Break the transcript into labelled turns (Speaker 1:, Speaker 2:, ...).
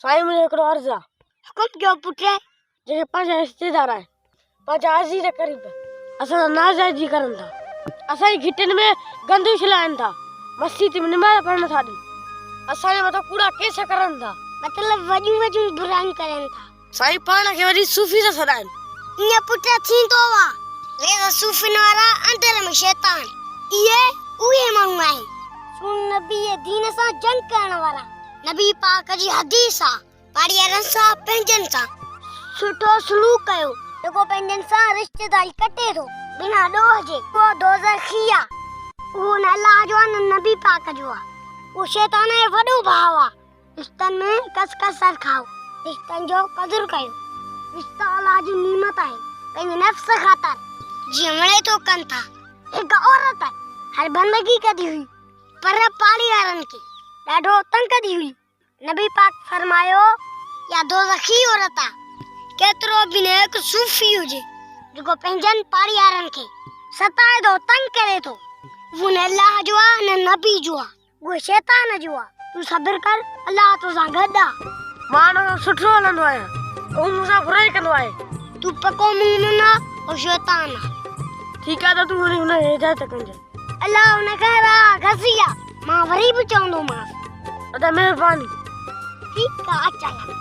Speaker 1: साईं मुझे हिकिड़ो अर्ज़ु आहे।
Speaker 2: हुकुम कयो पुट।
Speaker 1: जेके पंहिंजा रिश्तेदार आहिनि पंहिंजा अज़ीज़ क़रीब असां नाज़ाइज़ी करनि था, असांजी घिटियुनि में गंदू छिलाइनि था, मस्जिद में निमाज़ पढ़ण था ॾियनि, असांजे मथां कूड़ा केस करनि था,
Speaker 2: मतलब वॾियूं बुराइयूं करनि था।
Speaker 1: साईं पाण खे वरी सूफ़ी था सॾाइनि।
Speaker 2: ईअं पुट थींदो आहे। वे सूफ़िन वारा अंदर में शैतान, इहे उहे माण्हू आहिनि सुन नबी दीन सां जंग करण वारा। नबी पाक जी हदीस आहे पाड़ीअरनि सां पंहिंजनि सां सुठो सलूक कयो, जेको पंहिंजनि सां रिश्तेदारी कटे थो बिना ॾोह जे उहो दोज़खी आहे। उहो न अल्लाह जो आहे न नबी पाक जो आहे, उहो शैतान जो वॾो भाउ आहे। रिश्तनि में कस रखाओ, रिश्तनि जो क़दुरु कयो। रिश्ता अल्लाह जी नेमत आहे, पंहिंजे नफ़्स ख़ातिर जीअं वणे थो कनि था। हिकु औरत हर बंदगी कंदी हुई पर पाड़ी वारनि खे ॾाढो तंग कंदी हुई। नबी पाक फरमायो या दोज़खी औरत आहे। केतिरो बि न हिकु सूफ़ी हुजे जेको पंहिंजनि पाड़ी वारनि खे सताए थो, तंग करे थो, उहो न अल्लाह जो आहे न नबी जो आहे, उहो शैतान जो आहे। तूं सब्र कर, अल्लाह तोसां गॾु आहे।
Speaker 1: मां हुन सां सुठो हलंदो आहियां, हू मूंसां बुराई कंदो आहे।
Speaker 2: तूं पको मुमिन आहे, उहो शैतान आहे।
Speaker 1: ठीकु आहे त तूं वरी हुन खे हिदायत कजांइ।
Speaker 2: अल्लाह हुनखे राह घसी आहे, मां वरी बि चवंदोमांसि।
Speaker 1: अदा महिरबानी।
Speaker 2: ठीकु आहे, अचनि।